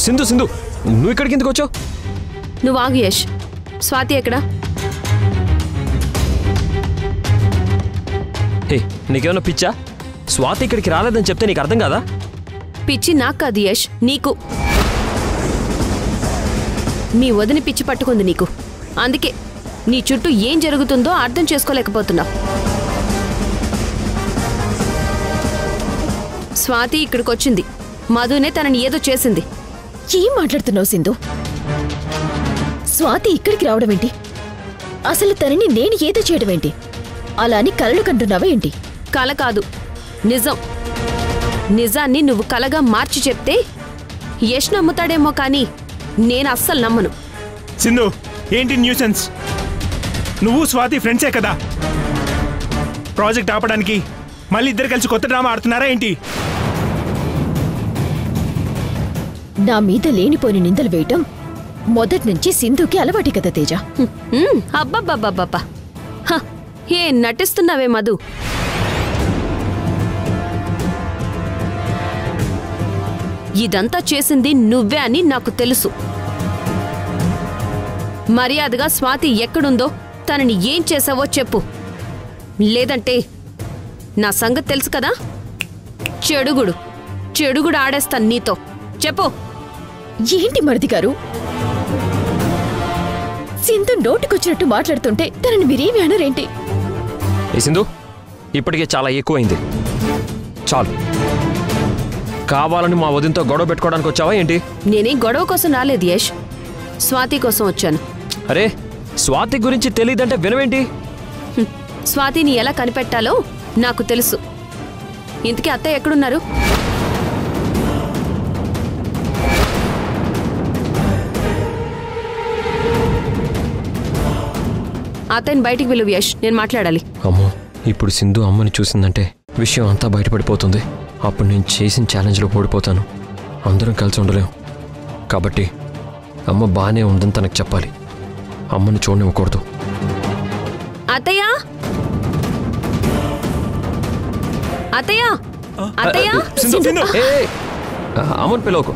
సింధు సింధు నువ్వు ఇక్కడికి ఎందుకు వచ్చావు? నువ్వు ఆగు యష్. స్వాతి ఎక్కడా? హే, నీకేమన్నా పిచ్చా? స్వాతి ఇక్కడికి రాలేదని చెప్తే నీకు అర్థం కాదా? పిచ్చి నాకు కాదు యష్, నీకు. మీ వదిన పిచ్చి పట్టుకుంది నీకు. అందుకే నీ చుట్టూ ఏం జరుగుతుందో అర్థం చేసుకోలేకపోతున్నావు. స్వాతి ఇక్కడికొచ్చింది, మధునే తనని ఏదో చేసింది. ఏం మాట్లాడుతున్నావు సింధు? స్వాతి ఇక్కడికి రావడం ఏంటి? అసలు తనని నేను ఏదో చేయడం ఏంటి? అలా అని కలలు కంటున్నావా ఏంటి? కల కాదు, నిజం. నిజాన్ని నువ్వు కలగా మార్చి చెప్తే యష్ నమ్ముతాడేమో కానీ నేను అస్సలు నమ్మను. సింధు, ఏంటి న్యూసెన్స్? నువ్వు స్వాతి ఫ్రెండ్సే కదా? ప్రాజెక్ట్ ఆపడానికి మళ్ళీ ఇద్దరు కలిసి కొత్త డ్రామా ఆడుతున్నారా ఏంటి? నా మీద లేనిపోని నిందలు వేయటం మొదటి నుంచి సింధుకి అలవాటి కదా తేజ. అబ్బబ్బబ్బబ్బబ్బా, ఏ నటిస్తున్నావే మధు? ఇదంతా చేసింది నువ్వే అని నాకు తెలుసు. మర్యాదగా స్వాతి ఎక్కడుందో, తనని ఏం చేసావో చెప్పు. లేదంటే నా సంగతి తెలుసు కదా, చెడుగుడు ఆడేస్తాను నీతో. చెప్పు. ఏంటి మరిది గారు, సింధు నోటికొచ్చినట్టు మాట్లాడుతుంటే తనని మీరేమి అనరేంటి? సింధు, ఇప్పటికే చాలా ఎక్కువైంది. చాలు. కావాలని మా వదినతో గొడవ పెట్టుకోవడానికి వచ్చావా ఏంటి? నేనేం గొడవ కోసం రాలేదు యష్, స్వాతి కోసం వచ్చాను. అరే, స్వాతి గురించి తెలియదంటే వినవేంటి? స్వాతిని ఎలా కనిపెట్టాలో నాకు తెలుసు. ఇంతకీ అత్తయ్య ఎక్కడున్నారు? అతన్ని బయటికి పిలువు యష్, నేను మాట్లాడాలి. అమ్మో, ఇప్పుడు సింధు అమ్మని చూసిందంటే విషయం అంతా బయటపడిపోతుంది. అప్పుడు నేను చేసిన ఛాలెంజ్లో ఓడిపోతాను. అందరం కలిసి ఉండలేం. కాబట్టి అమ్మ బాగానే ఉందని తనకు చెప్పాలి. అమ్మని చూడనివ్వకూడదు. అత్తయ్య, అత్తయ్య, అత్తయ్య. అమ్మని పిలవకు.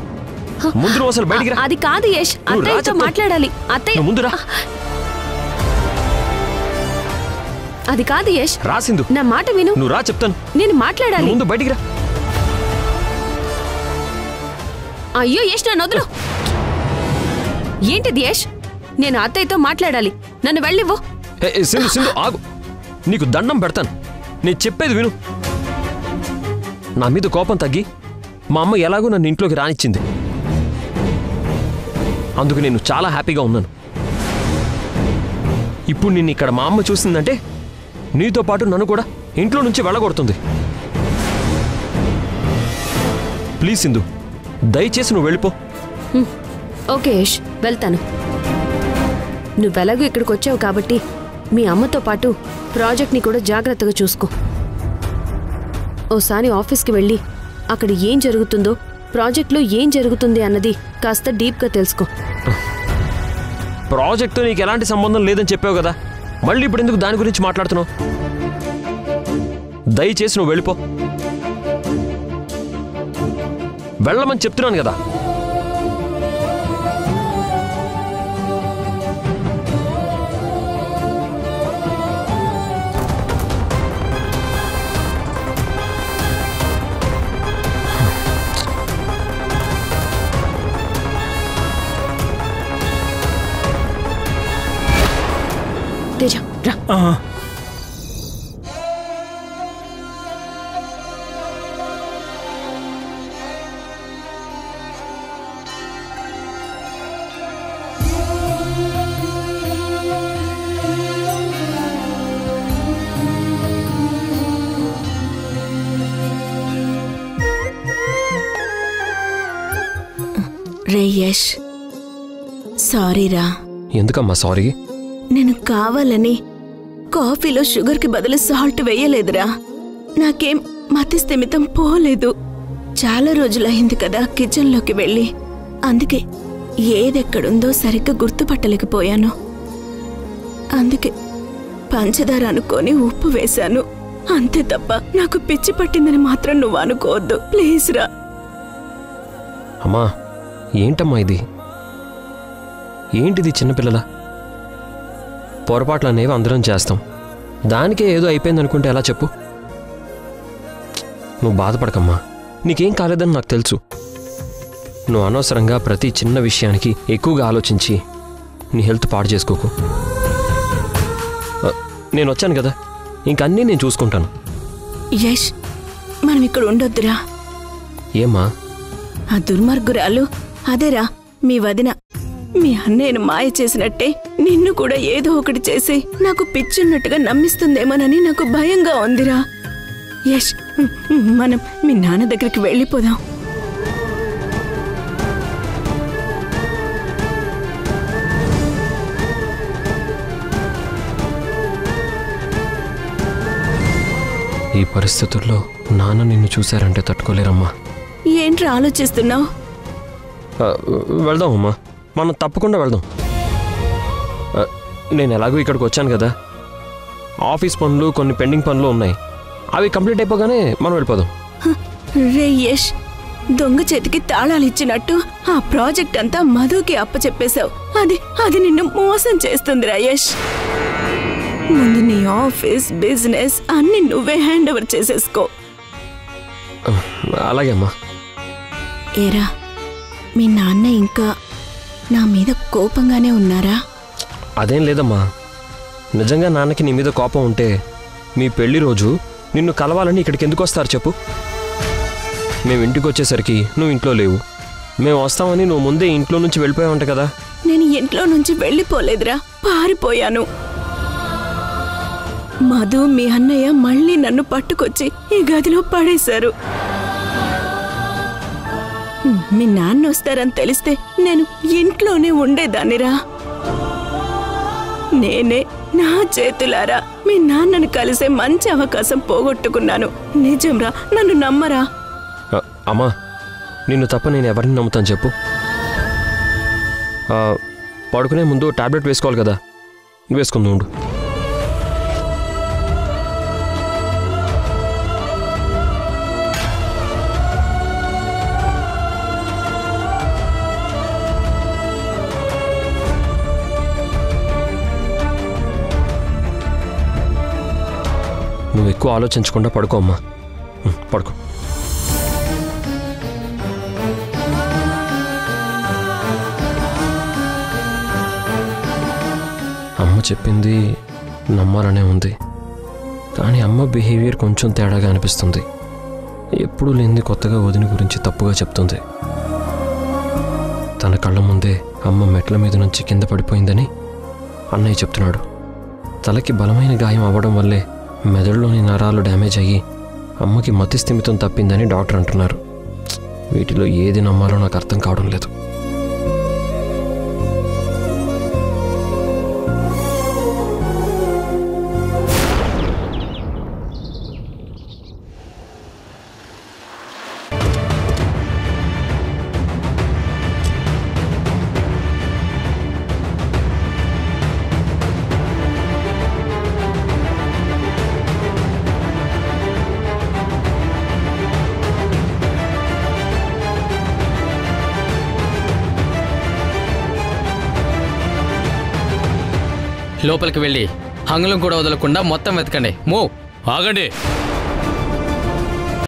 ముందు నువ్వు అసలు బయటికి రా. అది కాదు యష్, అత్తయ్యతో మాట్లాడాలి. అత్తయ్య ముందు రా. అది కాదు యష్. రా సింధు, నా మాట విను. నువ్వు రా, చెప్తాను. నేను మాట్లాడాలి. ముందు బయటికి రా. అయ్యో యష్, నన్ను వదులు. ఏంటిది యష్? నేను అత్తయ్యతో మాట్లాడాలి, నన్ను వెళ్ళివ్వు. సింధు సింధు ఆగు, నీకు దండం పెడతాను. నేను చెప్పేది విను. నా మీద కోపం తగ్గి మా అమ్మ ఎలాగో నన్ను ఇంట్లోకి రానిచ్చింది. అందుకు నేను చాలా హ్యాపీగా ఉన్నాను. ఇప్పుడు నిన్ను ఇక్కడ మా అమ్మ చూసిందంటే నీతో పాటు నన్ను కూడా ఇంట్లో నుంచి వెళ్ళగొడుతుంది. ప్లీజ్ సింధు, దయచేసి నువ్వు వెళ్ళిపో. ఓకే యష్, వెళ్తాను. నువ్వెలాగూ ఇక్కడికి వచ్చావు కాబట్టి మీ అమ్మతో పాటు ప్రాజెక్ట్ని కూడా జాగ్రత్తగా చూసుకో. ఓసారి ఆఫీస్కి వెళ్ళి అక్కడ ఏం జరుగుతుందో, ప్రాజెక్ట్లో ఏం జరుగుతుంది అన్నది కాస్త డీప్గా తెలుసుకో. ప్రాజెక్ట్తో నీకు ఎలాంటి సంబంధం లేదని చెప్పావు కదా, మళ్ళీ ఇప్పుడు ఎందుకు దాని గురించి మాట్లాడుతున్నావు? దయచేసి నువ్వు వెళ్ళిపో. వెళ్ళమని చెప్తున్నాను కదా. తేజ రా. రే యష్, సారీరా. ఎందుకమ్మా సారీ? నేను కావాలని కాఫీలో షుగర్కి బదులు సాల్ట్ వేయలేదురా. నాకేం మతి స్థిమితం పోలేదు. చాలా రోజులైంది కదా కిచెన్లోకి వెళ్ళి. అందుకే ఏదెక్కడుందో సరిగ్గా గుర్తుపట్టలేకపోయాను. అందుకే పంచదార అనుకొని ఉప్పు వేశాను, అంతే తప్ప నాకు పిచ్చి పట్టిందని మాత్రం నువ్వు అనుకోవద్దు ప్లీజ్ రా. అమ్మా, ఏంటమ్మా ఇది? ఏంటిది చిన్నపిల్లల? పొరపాట్లు అనేవి అందరం చేస్తాం. దానికే ఏదో అయిపోయిందనుకుంటే ఎలా చెప్పు? నువ్వు బాధపడకమ్మా, నీకేం కాలేదని నాకు తెలుసు. నువ్వు అనవసరంగా ప్రతి చిన్న విషయానికి ఎక్కువగా ఆలోచించి నీ హెల్త్ పాడు చేసుకోకు. నేను వచ్చాను కదా, ఇంకన్నీ నేను చూసుకుంటాను. యష్, మనం ఇక్కడ ఉండొద్దురా. ఏమ్మా? ఆ దుర్మార్గురాలు అదేరా మీ వదిన. మీ అన్నయ్యను మాయ చేసినట్టే నిన్ను కూడా ఏదో ఒకటి చేసి నాకు పిచ్చున్నట్టుగా నమ్మిస్తుందేమోనని నాకు భయంగా ఉందిరా. యష్, మనం మీ నాన్న దగ్గరికి వెళ్ళిపోదాం. ఈ పరిస్థితుల్లో నాన్న నిన్ను చూశారంటే తట్టుకోలేరమ్మా. ఏంట్రా ఆలోచిస్తున్నావు? వెళ్దాం అమ్మా, మనం తప్పకుండా వెళ్దాం. నేను ఎలాగో ఇక్కడికి వచ్చాను కదా, ఆఫీస్ పనులు కొన్ని పెండింగ్ పనులు ఉన్నాయి, అవి కంప్లీట్ అయిపోగానే మనం వెళ్ళిపోదాం. రే యష్, దొంగ చేతికి తాళాలు ఇచ్చినట్టు ఆ ప్రాజెక్ట్ అంతా మధుకి అప్పచెప్పేశావు. అది నిన్ను మోసం చేస్తుందిరా యష్. ముందు నీ ఆఫీస్ బిజినెస్ అన్ని నువ్వే హ్యాండ్ ఓవర్ చేసేసుకో. అలాగే అమ్మా. ఏరా, మీ నాన్న ఇంకా నా మీద కోపంగానే ఉన్నారా? అదేం లేదమ్మా, నిజంగా నాన్నకి నీ మీద కోపం ఉంటే మీ పెళ్లి రోజు నిన్ను కలవాలని ఇక్కడికి ఎందుకు వస్తారు చెప్పు? మేము ఇంటికి వచ్చేసరికి నువ్వు ఇంట్లో లేవు, మేము వస్తామని నువ్వు ముందే ఇంట్లో నుంచి వెళ్ళిపోయావంట కదా. నేను ఇంట్లో నుంచి వెళ్ళిపోలేదురా, పారిపోయాను. మధు మీ అన్నయ్య మళ్ళీ నన్ను పట్టుకొచ్చి ఈ గదిలో పడేశారు. మీ నాన్న వస్తారని తెలిస్తే నేను ఇంట్లోనే ఉండేదాన్నిరా. నేనే నా చేతులారా మీ నాన్నను కలిసే మంచి అవకాశం పోగొట్టుకున్నాను. నిజంరా, నన్ను నమ్మరా? అమ్మా, నిన్ను తప్ప నేను ఎవరిని నమ్ముతాను చెప్పు? పడుకునే ముందు టాబ్లెట్ వేసుకోవాలి కదా, వేసుకుందు ఉండు. నువ్వు ఎక్కువ ఆలోచించకుండా పడుకో అమ్మా, పడుకో. అమ్మ చెప్పింది నమ్మాలనే ఉంది, కానీ అమ్మ బిహేవియర్ కొంచెం తేడాగా అనిపిస్తుంది. ఎప్పుడూ లేనిది కొత్తగా వదిన గురించి తప్పుగా చెప్తుంది. తన కళ్ళ ముందే అమ్మ మెట్ల మీద నుంచి కింద పడిపోయిందని అన్నయ్య చెప్తున్నాడు. తలకి బలమైన గాయం అవ్వడం వల్లే మెదడులోని నరాలు డ్యామేజ్ అయ్యి అమ్మకి మతిస్థిమితం తప్పిందని డాక్టర్ అంటున్నారు. వీటిలో ఏది నమ్మాలో నాకు అర్థం కావడం లేదు. లోపలికి వెళ్ళి అంగుళం కూడా వదలకుండా మొత్తం వెతకండి. మూవ్. ఆగండి.